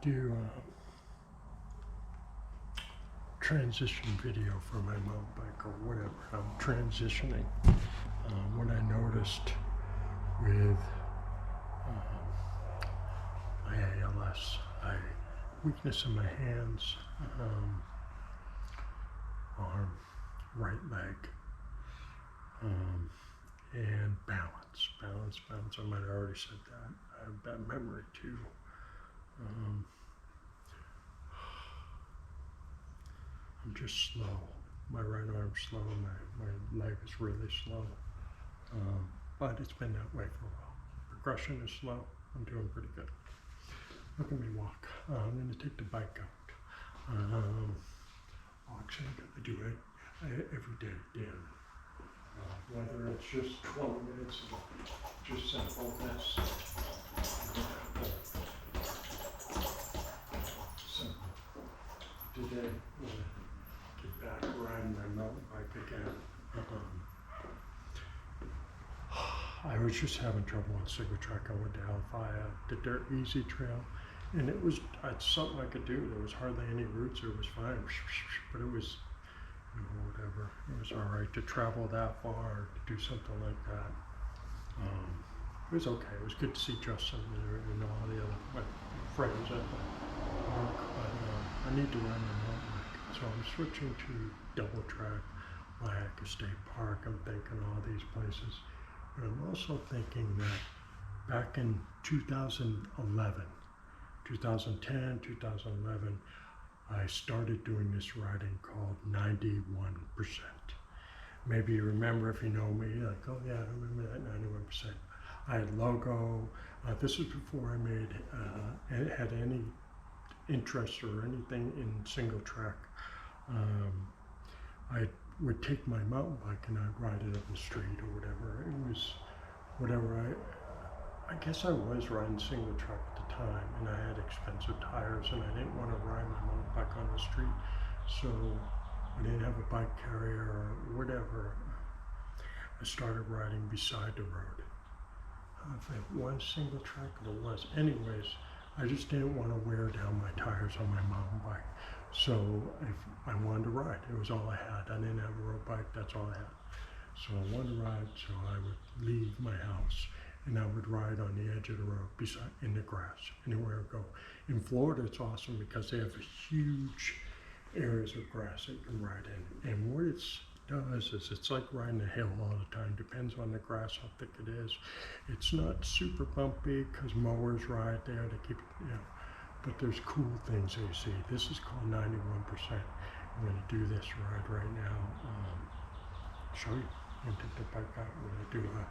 do transition video for my mountain bike or whatever. I'm transitioning. What I noticed with my ALS, weakness in my hands, arm, right leg, and balance. I might have already said that. I have bad memory too. I'm just slow. My right arm's slow, my leg is really slow. But it's been that way for a while. Progression is slow. I'm doing pretty good. Look at me walk. I'm going to take the bike out. Actually, I do it every day, damn. Whether it's just 12 minutes of just simple this. Simple. Today, I'm going to get back riding my mountain bike again. I was just having trouble on single track. I went down via the dirt easy trail, and it's something I could do. There was hardly any roots. It was fine, but it was, whatever. It was all right to travel that far, to do something like that. It was okay. It was good to see Justin and all the other my friends at the park. But I need to run my mountain bike, so I'm switching to double track, Lac State Park. I'm thinking all these places. But I'm also thinking that back in 2011, 2010, 2011, I started doing this riding called 91%. Maybe you remember, if you know me, like, oh yeah, I remember that 91%. I had logo. This was before I had any interest or anything in single track. I would take my mountain bike and I'd ride it up the street or whatever. It was whatever. I guess I was riding single track at the time, and I had expensive tires, and I didn't want to ride my mountain bike on the street, so I didn't have a bike carrier or whatever. I started riding beside the road. If it was single track, it was. Anyways, I just didn't want to wear down my tires on my mountain bike. So if I wanted to ride, it was all I had. I didn't have a road bike, that's all I had. So I wanted to ride, so I would leave my house and I would ride on the edge of the road, in the grass, anywhere I go. In Florida, it's awesome because they have huge areas of grass that you can ride in. And what it does is it's like riding a hill all the time. Depends on the grass, how thick it is. It's not super bumpy because mowers ride there to keep it, but there's cool things that you see. This is called 91%. I'm going to do this ride right now. Show you. I'm going to take the bike out. We're going to do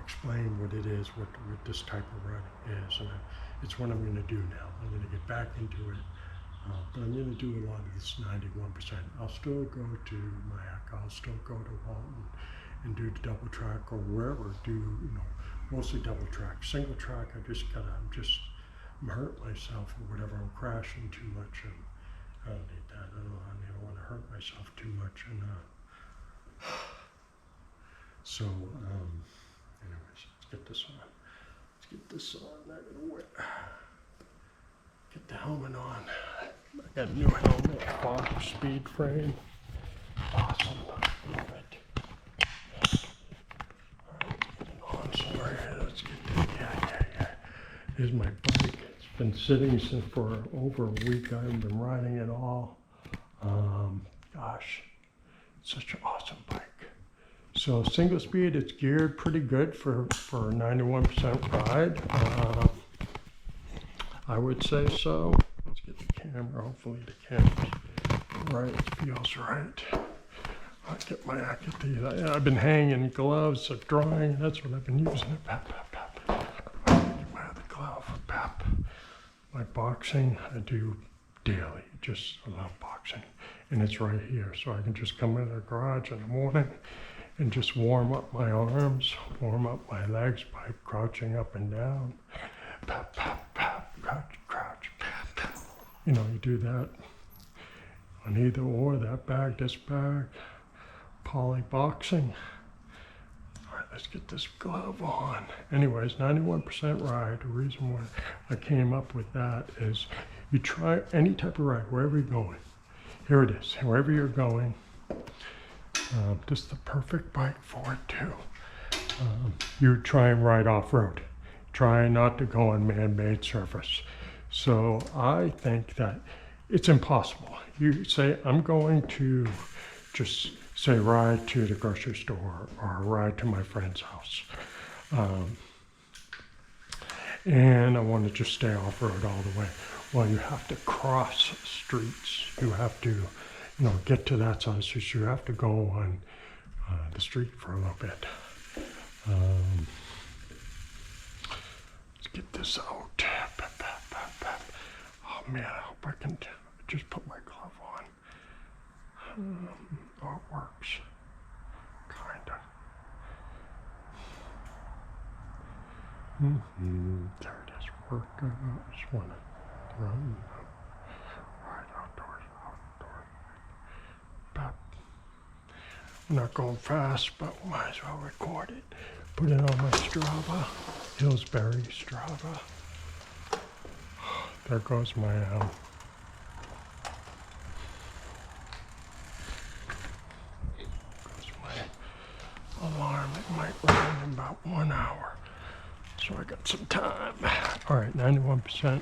explain what it is, what this type of riding is. And it's what I'm going to do now. I'm going to get back into it. But I'm going to do a lot of this 91%. I'll still go to Mac. I'll still go to Walton and do the double track or wherever. Mostly double track. Single track, I'm hurt myself or whatever. I'm crashing too much, and I don't need that. I don't want to hurt myself too much. And so, anyways, let's get this on. Not gonna wear. Get the helmet on. I got a new helmet, Fox Speed Frame. Awesome. Love it. All right, let's get it on. Sorry, let's get that. Yeah. Here's my bike. It's been sitting for over a week. I haven't been riding at all. Gosh, it's such an awesome bike. So single speed, it's geared pretty good for a 91% ride. I would say so. Let's get the camera. Hopefully the camera's right. Feels right. I get these. I've been hanging gloves, drawing. That's what I've been using. Pap. Get my other glove. Pap. My boxing, I do daily. I love boxing, and it's right here. So I can just come into the garage in the morning and just warm up my arms, warm up my legs by crouching up and down. Pap, crouch, pap. You do that on either or, that bag, this bag, poly boxing. All right, let's Let's get this glove on. Anyways, 91% ride. The reason why I came up with that is you try any type of ride, wherever you're going. Here it is, wherever you're going. This is the perfect bike for it too. You try and ride off-road. Try not to go on man-made surface. So I think that it's impossible. You say, I'm going to just say ride to the grocery store or ride to my friend's house. And I want to just stay off-road all the way. Well, you have to cross streets. You have to, get to that side. So you have to go on the street for a little bit. Let's get this out. Oh man, I hope I can just put my glove on. Oh, it works. Kinda. There it is. Working. I just want to run. Right outdoors. But I'm not going fast, but might as well record it. Put it on my Strava. Hillsbury Strava. There goes my alarm. It might run in about 1 hour. So I got some time. All right, 91%.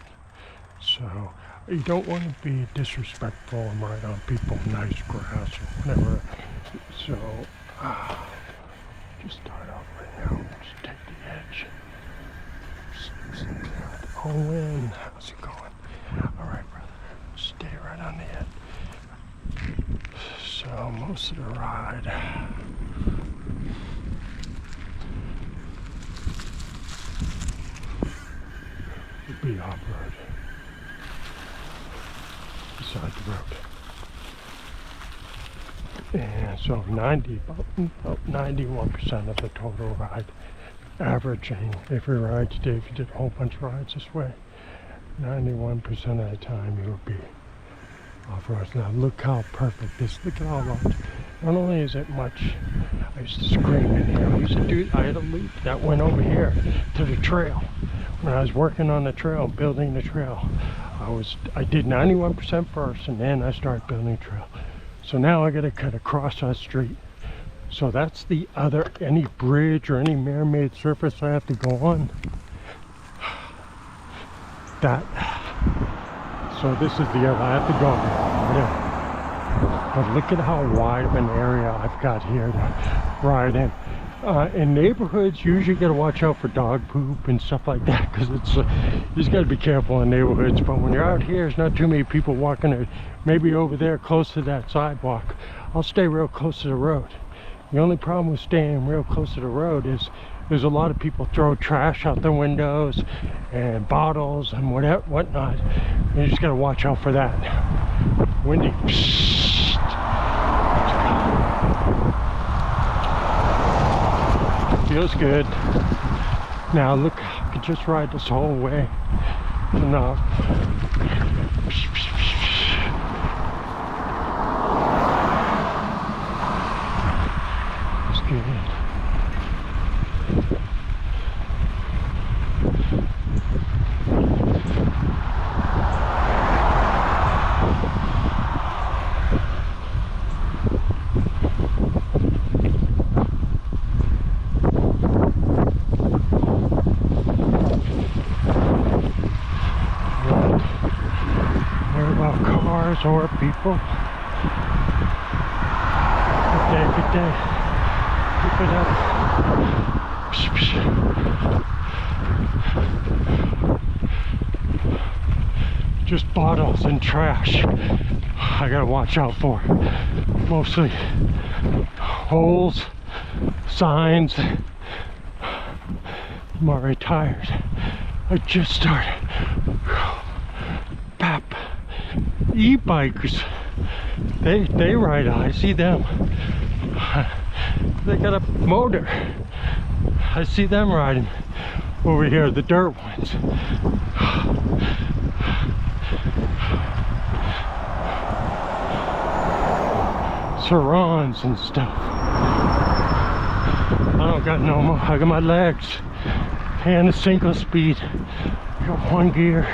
So you don't want to be disrespectful and ride on people nice grass or whatever. So just start off right now. Just take the edge. Oh, in. How's it going? All right, brother. Stay right on the edge. So most of the ride. Would be off-road. Beside the road. And so about 91% of the total ride. Averaging, if we ride today, if you did a whole bunch of rides this way, 91% of the time you will be off-road. Now look how perfect this, look at all that. Not only is it much, I used to scream in here. I had a loop that went over here to the trail. When I was working on the trail, building the trail, I did 91% first and then I started building the trail. So now I gotta cut across that street. So that's the other, any bridge or any man-made surface I have to go on. So this is the other, I have to go there. But look at how wide of an area I've got here to ride in. In neighborhoods, you usually gotta watch out for dog poop and stuff like that, because you just gotta be careful in neighborhoods. But when you're out here, there's not too many people walking, maybe over there close to that sidewalk. I'll stay real close to the road. The only problem with staying real close to the road is there's a lot of people throw trash out their windows and bottles and whatnot. You just gotta watch out for that. Windy. Feels good. Now look, I could just ride this whole way. No. Or people. Good day. Keep it up. Just bottles and trash I gotta watch out for. Mostly holes, signs. I'm already tired. I just started. Pap. E-bikers, they ride. I see them. They got a motor. I see them riding over here, the dirt ones. Sarons and stuff. I don't got no more. I got my legs and a single speed. I got one gear.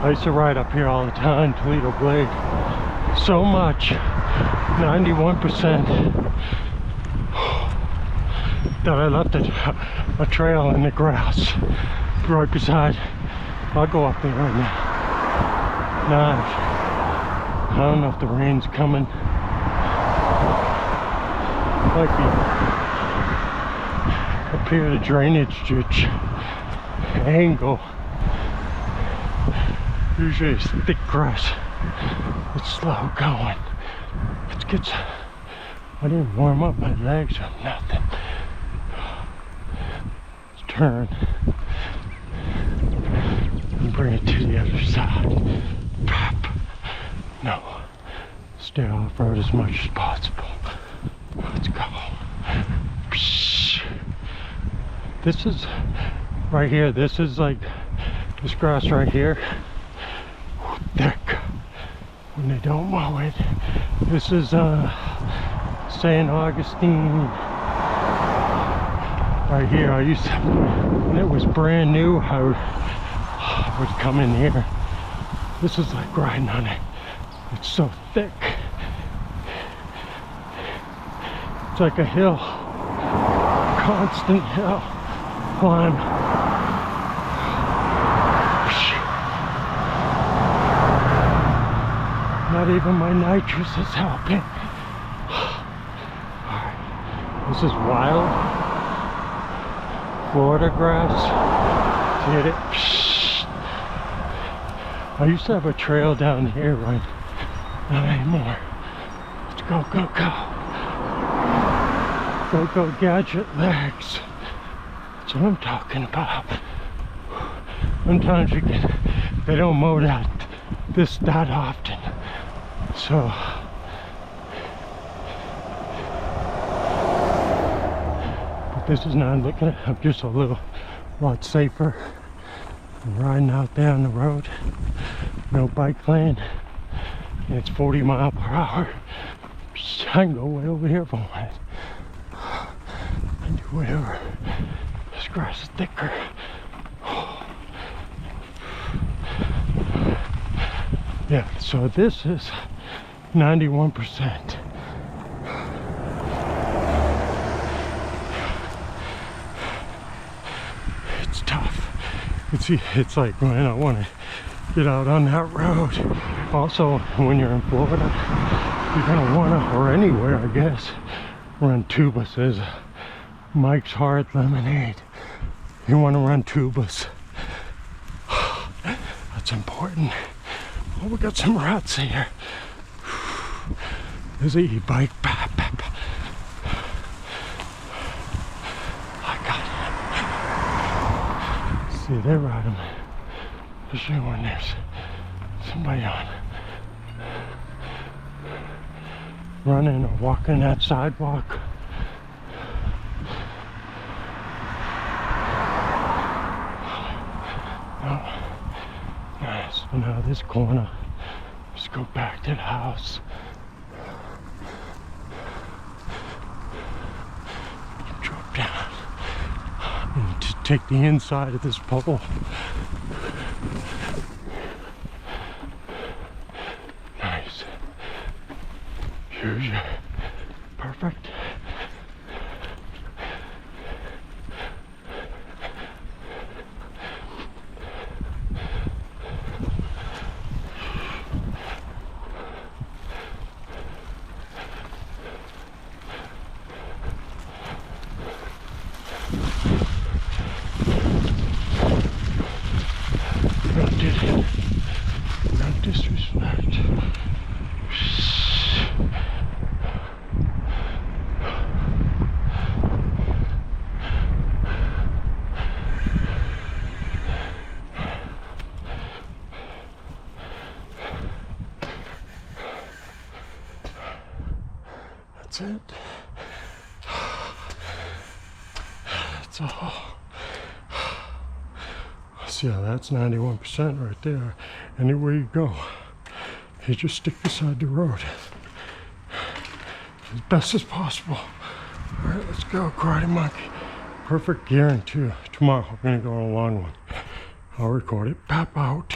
I used to ride up here all the time, Toledo Blade. So much. 91%. That I left a trail in the grass right beside. I'll go up there right now. Nah, I don't know if the rain's coming. Might be up here, the drainage ditch angle. Usually it's thick grass. It's slow going. It gets. I didn't warm up my legs or nothing. Let's turn and bring it to the other side. No. Stay off road as much as possible. Let's go. This is right here. This is like this grass right here. Thick. When they don't mow it. This is St. Augustine. Right here. I used to, when it was brand new, I would come in here. This is like riding on it. It's so thick. It's like a hill. Constant hill climb. Not even my nitrous is helping. Alright. This is wild Florida grass. Hit it. I used to have a trail down here, right? Not anymore. Let's go, go, go. Go, go, gadget legs. That's what I'm talking about. Sometimes you get, they don't mow that often. So, but this is not looking at, I'm just a lot safer. I'm riding out there on the road. No bike lane. And it's 40 miles per hour. I can go way over here if I want. I can do whatever. This grass is thicker. Yeah, so this is 91%. It's tough. It's like when I want to get out on that road. Also, when you're in Florida, you're gonna want to, or anywhere I guess, run tubas. There's Mike's Hard Lemonade. You want to run tubas. That's important. Oh, we got some ruts here. There's an e-bike. I got it. See, they ride them. Especially when there's somebody on running or walking that sidewalk. Oh, nice. So now this corner, just go back to the house. Drop down and to take the inside of this pole. Nice. Here's your perfect. No disrespect. That's it. That's all. See how that's 91% right there. Anywhere you go, you just stick beside the road. as best as possible. All right, let's go, Karate Monkey. Perfect gearing too. Tomorrow, we're gonna go on a long one. I'll record it. Pop out.